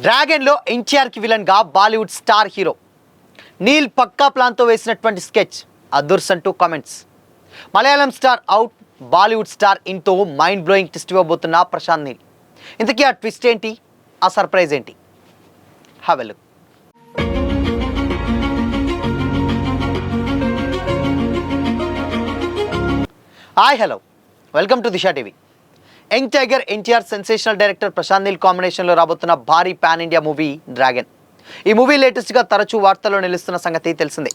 డ్రాగన్లో ఎన్టీఆర్కి విలన్గా Bollywood star hero Neel పక్కా ప్లాన్తో వేసినటువంటి స్కెచ్ అదుర్స్ అంటూ కామెంట్స్. Malayalam star out, Bollywood star ఇన్తో మైండ్ బ్లోయింగ్ ట్విస్ట్ ఇవ్వబోతున్న ప్రశాంత్ నీల్. ఇంతకీ ఆ ట్విస్ట్ ఏంటి, ఆ సర్ప్రైజ్ ఏంటి? Have a look. Hi, hello, welcome to Disha TV. Young tiger NTR, sensational director Prashanth Neel కాంబినేషన్లో రాబోతున్న భారీ పాన్ ఇండియా మూవీ డ్రాగన్. ఈ మూవీ లేటెస్ట్గా తరచూ వార్తల్లో నిలుస్తున్న సంగతి తెలిసిందే.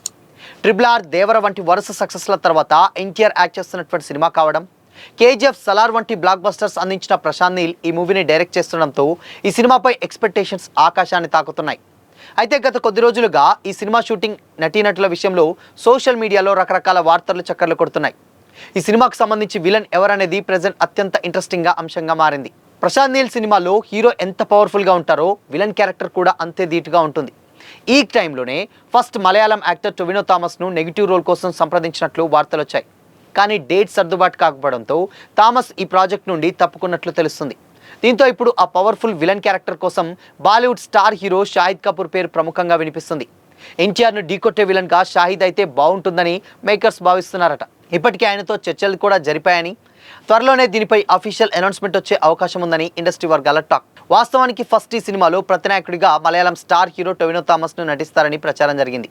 RRR, దేవర వంటి వరుస సక్సెస్ల తర్వాత ఎన్టీఆర్ యాక్ట్ చేస్తున్నటువంటి సినిమా కావడం, KGF, సలార్ వంటి బ్లాక్ బస్టర్స్ అందించిన ప్రశాంత్ నీల్ ఈ మూవీని డైరెక్ట్ చేస్తుండడంతో ఈ సినిమాపై ఎక్స్పెక్టేషన్స్ ఆకాశాన్ని తాకుతున్నాయి. అయితే గత కొద్ది రోజులుగా ఈ సినిమా షూటింగ్, నటీనటుల విషయంలో సోషల్ మీడియాలో రకరకాల వార్తలు చక్కర్లు కొడుతున్నాయి. ఈ సినిమాకు సంబంధించి విలన్ ఎవరనేది ప్రెజెంట్ అత్యంత ఇంట్రెస్టింగ్గా అంశంగా మారింది. ప్రశాంత్ నీల్ సినిమాలో హీరో ఎంత పవర్ఫుల్గా ఉంటారో విలన్ క్యారెక్టర్ కూడా అంతే ధీటుగా ఉంటుంది. ఈ టైంలోనే ఫస్ట్ మలయాళం యాక్టర్ టొవినో థామస్ను నెగిటివ్ రోల్ కోసం సంప్రదించినట్లు వార్తలు వచ్చాయి. కానీ డేట్ సర్దుబాటు కాకపోవడంతో థామస్ ఈ ప్రాజెక్ట్ నుండి తప్పుకున్నట్లు తెలుస్తుంది. దీంతో ఇప్పుడు ఆ పవర్ఫుల్ విలన్ క్యారెక్టర్ కోసం బాలీవుడ్ స్టార్ హీరో షాహిద్ కపూర్ పేరు ప్రముఖంగా వినిపిస్తుంది. ఎన్టీఆర్ను ఢీకొట్టే విలన్గా షాహిద్ అయితే బాగుంటుందని మేకర్స్ భావిస్తున్నారట. ఇప్పటికే ఆయనతో చర్చలు కూడా జరిపాయని, త్వరలోనే దీనిపై అఫీషియల్ అనౌన్స్మెంట్ వచ్చే అవకాశం ఉందని ఇండస్ట్రీ వర్గాల టాక్. వాస్తవానికి ఫస్ట్ ఈ సినిమాలో ప్రతినాయకుడిగా మలయాళం స్టార్ హీరో టొవినో థామస్ను నటిస్తారని ప్రచారం జరిగింది.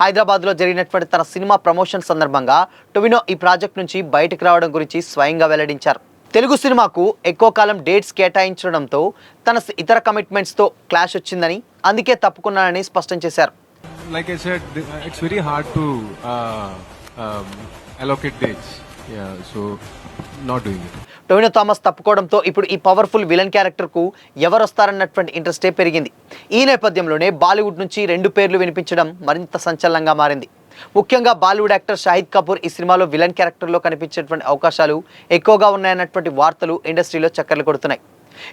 హైదరాబాద్లో జరిగినటువంటి తన సినిమా ప్రమోషన్ సందర్భంగా టొవినో ఈ ప్రాజెక్ట్ నుంచి బయటకు రావడం గురించి స్వయంగా వెల్లడించారు. తెలుగు సినిమాకు ఎక్కువ కాలం డేట్స్ కేటాయించడంతో తన ఇతర కమిట్మెంట్స్తో క్లాష్ వచ్చిందని, అందుకే తప్పుకున్నానని స్పష్టం చేశారు. Like I said, it's very hard to allocate dates. Yeah, so not doing it. Tovino Thomas తప్పుకోవడంతో ఇప్పుడు ఈ పవర్ఫుల్ విలన్ క్యారెక్టర్కు ఎవరు వస్తారన్నటువంటి ఇంట్రెస్టే పెరిగింది. ఈ నేపథ్యంలోనే బాలీవుడ్ నుంచి 2 పేర్లు వినిపించడం మరింత సంచలనంగా మారింది. ముఖ్యంగా బాలీవుడ్ యాక్టర్ షాహిద్ కపూర్ ఈ సినిమాలో విలన్ క్యారెక్టర్లో కనిపించేటువంటి అవకాశాలు ఎక్కువగా ఉన్నాయన్నటువంటి వార్తలు ఇండస్ట్రీలో చక్కర్లు కొడుతున్నాయి.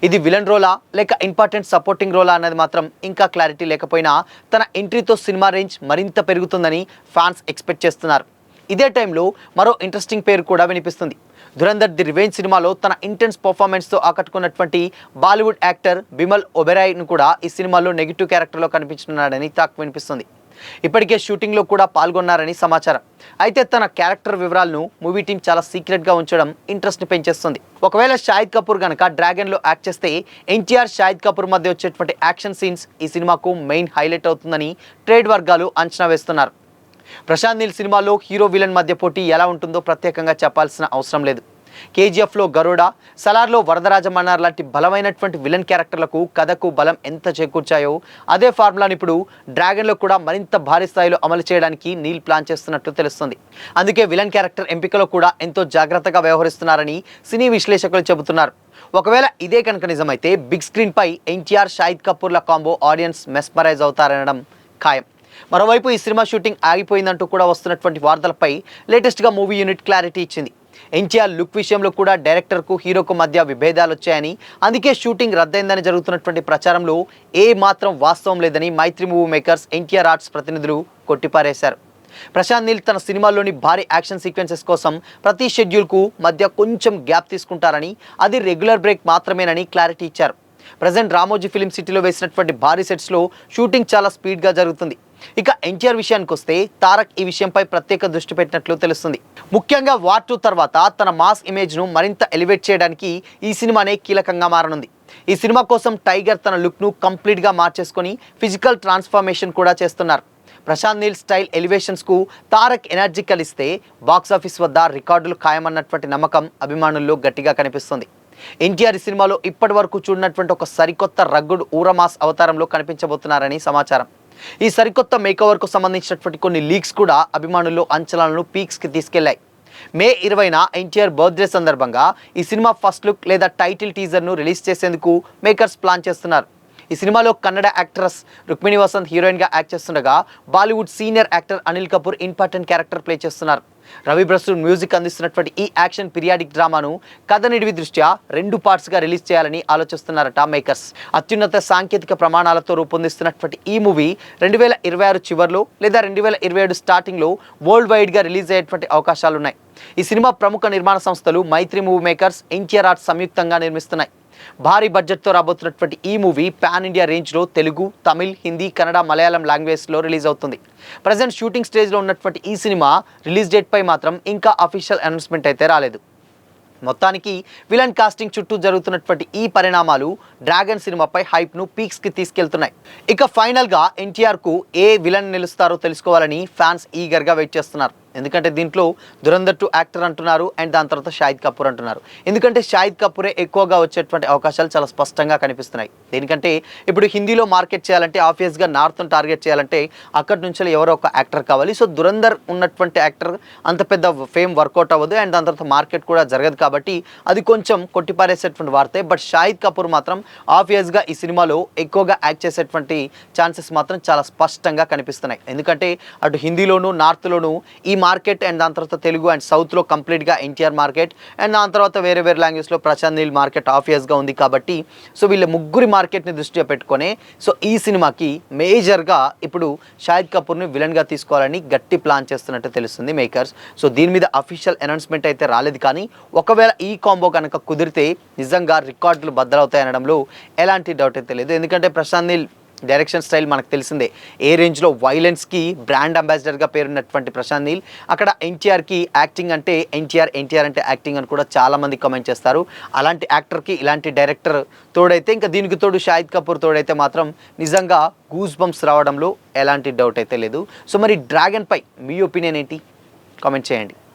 ఇది విలన్ రోలా లేక ఇంపార్టెంట్ సపోర్టింగ్ రోలా అన్నది మాత్రం ఇంకా క్లారిటీ లేకపోయినా తన ఎంట్రీతో సినిమా రేంజ్ మరింత పెరుగుతుందని ఫ్యాన్స్ ఎక్స్పెక్ట్ చేస్తున్నారు. ఇదే టైంలో మరో ఇంట్రెస్టింగ్ పేరు కూడా వినిపిస్తుంది. ధురంధర్ ది రివెంజ్ సినిమాలో తన ఇంటెన్స్ పర్ఫార్మెన్స్తో ఆకట్టుకున్నటువంటి బాలీవుడ్ యాక్టర్ బిమల్ ఒబెరాయ్ను కూడా ఈ సినిమాలో నెగిటివ్ క్యారెక్టర్లో కనిపించనున్నాడని టాక్ వినిపిస్తుంది. ఇప్పటికే షూటింగ్లో కూడా పాల్గొన్నారని సమాచారం. అయితే తన క్యారెక్టర్ వివరాలను మూవీ టీం చాలా సీక్రెట్గా ఉంచడం ఇంట్రెస్ట్ని పెంచేస్తుంది. ఒకవేళ షాహిద్ కపూర్ కనుక డ్రాగన్లో యాక్ట్ చేస్తే ఎన్టీఆర్, షాహిద్ కపూర్ మధ్య వచ్చేటువంటి యాక్షన్ సీన్స్ ఈ సినిమాకు మెయిన్ హైలైట్ అవుతుందని ట్రేడ్ వర్గాలు అంచనా వేస్తున్నారు. ప్రశాంత్ నీల్ సినిమాలో హీరో విలన్ మధ్య పోటీ ఎలా ఉంటుందో ప్రత్యేకంగా చెప్పాల్సిన అవసరం లేదు. KGFలో గరుడ, సలార్లో వరదరాజమన్నార్ లాంటి బలమైనటువంటి విలన్ క్యారెక్టర్లకు కథకు బలం ఎంత చేకూర్చాయో అదే ఫార్ములాని ఇప్పుడు డ్రాగన్లో కూడా మరింత భారీ స్థాయిలో అమలు చేయడానికి నీల్ ప్లాన్ చేస్తున్నట్లు తెలుస్తుంది. అందుకే విలన్ క్యారెక్టర్ ఎంపికలో కూడా ఎంతో జాగ్రత్తగా వ్యవహరిస్తున్నారని సినీ విశ్లేషకులు చెబుతున్నారు. ఒకవేళ ఇదే కనుక నిజమైతే బిగ్ స్క్రీన్పై ఎన్టీఆర్, షాహిద్ కపూర్ల కాంబో ఆడియన్స్ మెస్మరైజ్ అవుతారనడం ఖాయం. మరోవైపు ఈ సినిమా షూటింగ్ ఆగిపోయిందంటూ కూడా వస్తున్నటువంటి వార్తలపై లేటెస్ట్గా మూవీ యూనిట్ క్లారిటీ ఇచ్చింది. ఎన్టీఆర్ లుక్ విషయంలో కూడా డైరెక్టర్కు, హీరోకు మధ్య విభేదాలు వచ్చాయని, అందుకే షూటింగ్ రద్దయిందని జరుగుతున్నటువంటి ప్రచారంలో ఏ మాత్రం వాస్తవం లేదని మైత్రి మూవీ మేకర్స్, ఎన్టీఆర్ ఆర్ట్స్ ప్రతినిధులు కొట్టిపారేశారు. ప్రశాంత్ నీల్ తన సినిమాల్లోని భారీ యాక్షన్ సీక్వెన్సెస్ కోసం ప్రతి షెడ్యూల్కు మధ్య కొంచెం గ్యాప్ తీసుకుంటారని, అది రెగ్యులర్ బ్రేక్ మాత్రమేనని క్లారిటీ ఇచ్చారు. ప్రజెంట్ రామోజీ ఫిలిం సిటీలో వేసినటువంటి భారీ సెట్స్లో షూటింగ్ చాలా స్పీడ్గా జరుగుతుంది. ఇక ఎన్టీఆర్ విషయానికి వస్తే తారక్ ఈ విషయంపై ప్రత్యేక దృష్టి పెట్టినట్లు తెలుస్తుంది. ముఖ్యంగా వార్ 2 తర్వాత తన మాస్ ఇమేజ్ను మరింత ఎలివేట్ చేయడానికి ఈ సినిమానే కీలకంగా మారనుంది. ఈ సినిమా కోసం టైగర్ తన లుక్ను కంప్లీట్గా మార్చేసుకొని ఫిజికల్ ట్రాన్స్ఫర్మేషన్ కూడా చేస్తున్నారు. ప్రశాంత్ నీల్ స్టైల్ ఎలివేషన్స్కు తారక్ ఎనర్జీ కలిస్తే బాక్సాఫీస్ వద్ద రికార్డులు ఖాయమన్నటువంటి నమ్మకం అభిమానుల్లో గట్టిగా కనిపిస్తుంది. ఎన్టీఆర్ ఈ సినిమాలో ఇప్పటి వరకు చూడనటువంటి ఒక సరికొత్త రగ్గుడ్ ఊరమాస్ అవతారంలో కనిపించబోతున్నారని సమాచారం. ఈ సరికొత్త మేకోవర్కు సంబంధించినటువంటి కొన్ని లీక్స్ కూడా అభిమానుల్లో అంచనాలను పీక్స్కి తీసుకెళ్లాయి. మే 20న ఎన్టీఆర్ బర్త్డే సందర్భంగా ఈ సినిమా ఫస్ట్ లుక్ లేదా టైటిల్ టీజర్ను రిలీజ్ చేసేందుకు మేకర్స్ ప్లాన్ చేస్తున్నారు. ఈ సినిమాలో కన్నడ యాక్ట్రెస్ రుక్మిణి వసంత్ హీరోయిన్గా యాక్ట్ చేస్తుండగా Bollywood senior actor Anil Kapoor important character play చేస్తున్నారు. రవి బ్రసూడ్ మ్యూజిక్ అందిస్తున్నటువంటి ఈ యాక్షన్ పీరియాడిక్ డ్రామాను కథ నిడివి దృష్ట్యా 2 పార్ట్స్గా రిలీజ్ చేయాలని ఆలోచిస్తున్నారట మేకర్స్. అత్యున్నత సాంకేతిక ప్రమాణాలతో రూపొందిస్తున్నటువంటి ఈ మూవీ 2026 చివర్లో లేదా 2027 స్టార్టింగ్లో వరల్డ్ వైడ్గా రిలీజ్ అయ్యేటువంటి అవకాశాలున్నాయి. ఈ సినిమా ప్రముఖ నిర్మాణ సంస్థలు మైత్రి మూవీ మేకర్స్, ఎన్టీఆర్ ఆర్ట్స్ సంయుక్తంగా నిర్మిస్తున్నాయి. భారీ బడ్జెట్తో రాబోతున్నటువంటి ఈ మూవీ పాన్ ఇండియా రేంజ్లో తెలుగు, తమిళ్, హిందీ, కన్నడ, మలయాళం లాంగ్వేజ్లో రిలీజ్ అవుతుంది. ప్రజెంట్ షూటింగ్ స్టేజ్లో ఉన్నటువంటి ఈ సినిమా రిలీజ్ డేట్పై మాత్రం ఇంకా అఫీషియల్ అనౌన్స్మెంట్ అయితే రాలేదు. మొత్తానికి విలన్ కాస్టింగ్ చుట్టూ జరుగుతున్నటువంటి ఈ పరిణామాలు డ్రాగన్ సినిమాపై హైప్ను పీక్స్కి తీసుకెళ్తున్నాయి. ఇక ఫైనల్గా ఎన్టీఆర్కు ఏ విలన్ నిలుస్తారో తెలుసుకోవాలని ఫ్యాన్స్ ఈగర్గా వెయిట్ చేస్తున్నారు. ఎందుకంటే దీంట్లో దురంధర్ 2 యాక్టర్ అంటున్నారు అండ్ దాని తర్వాత షాహిద్ కపూర్ అంటున్నారు. ఎందుకంటే షాహిద్ కపూరే ఎక్కువగా వచ్చేటువంటి అవకాశాలు చాలా స్పష్టంగా కనిపిస్తున్నాయి. దేనికంటే ఇప్పుడు హిందీలో మార్కెట్ చేయాలంటే ఆబ్వియస్గా నార్త్ను టార్గెట్ చేయాలంటే అక్కడి నుంచి ఎవరో ఒక యాక్టర్ కావాలి. సో దురంధర్ ఉన్నటువంటి యాక్టర్ అంత పెద్ద ఫేమ్ వర్కౌట్ అవ్వదు అండ్ దాని తర్వాత మార్కెట్ కూడా జరగదు కాబట్టి అది కొంచెం కొట్టిపారేసేటువంటి వార్తే. బట్ షాహిద్ కపూర్ మాత్రం ఆబ్వియస్గా ఈ సినిమాలో ఎక్కువగా యాక్ట్ చేసేటువంటి ఛాన్సెస్ మాత్రం చాలా స్పష్టంగా కనిపిస్తున్నాయి. ఎందుకంటే అటు హిందీలోను నార్త్లోను ఈ మార్కెట్ అండ్ దాని తర్వాత తెలుగు అండ్ సౌత్లో కంప్లీట్గా ఎన్టీఆర్ మార్కెట్ అండ్ దాని తర్వాత వేరే లాంగ్వేజ్లో ప్రశాంత్ నీల్ మార్కెట్ ఆబ్వియస్గా ఉంది కాబట్టి సో వీళ్ళ ముగ్గురి మార్కెట్ని దృష్టిలో పెట్టుకొని సో ఈ సినిమాకి మేజర్గా ఇప్పుడు షాహిద్ కపూర్ని విలన్గా తీసుకోవాలని గట్టి ప్లాన్ చేస్తున్నట్టు తెలుస్తుంది మేకర్స్. సో దీని మీద అఫీషియల్ అనౌన్స్మెంట్ అయితే రాలేదు, కానీ ఒకవేళ ఈ కాంబో కనుక కుదిరితే నిజంగా రికార్డులు బద్దలవుతాయి అనడంలో ఎలాంటి డౌట్ అయితే లేదు. ఎందుకంటే ప్రశాంత్ నీల్ డైరెక్షన్ స్టైల్ మనకు తెలిసిందే, ఏ రేంజ్లో వైలెన్స్కి బ్రాండ్ అంబాసిడర్గా పేరున్నటువంటి ప్రశాంత్ నీల్ అక్కడ ఎన్టీఆర్కి యాక్టింగ్ అంటే ఎన్టీఆర్ అంటే యాక్టింగ్ అని కూడా చాలామంది కామెంట్ చేస్తారు. అలాంటి యాక్టర్కి ఇలాంటి డైరెక్టర్ తోడైతే ఇంకా దీనికి తోడు షాహిద్ కపూర్ తోడైతే మాత్రం నిజంగా గూస్ బంప్స్ రావడంలో ఎలాంటి డౌట్ అయితే లేదు. సో మరి డ్రాగన్పై మీ ఒపీనియన్ ఏంటి? కామెంట్ చేయండి.